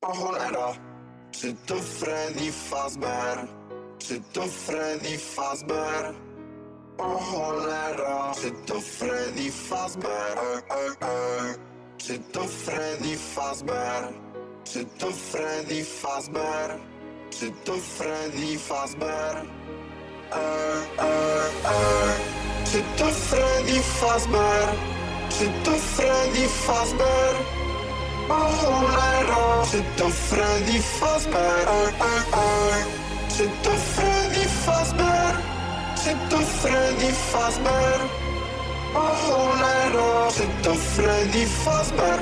O cholera, czy to Freddy Fazbear? Czy to Freddy Fazbear? O cholera, czy to Freddy Fazbear? Czy to Freddy Fazbear? Czy to Freddy Fazbear? Czy to Freddy Fazbear? Czy to Freddy Fazbear? Czy to Freddy Fazbear? O cholera, czy to Freddy Fazbear? Czy to Freddy Fazbear? Czy to Freddy Fazbear? O cholera, czy to Freddy Fazbear?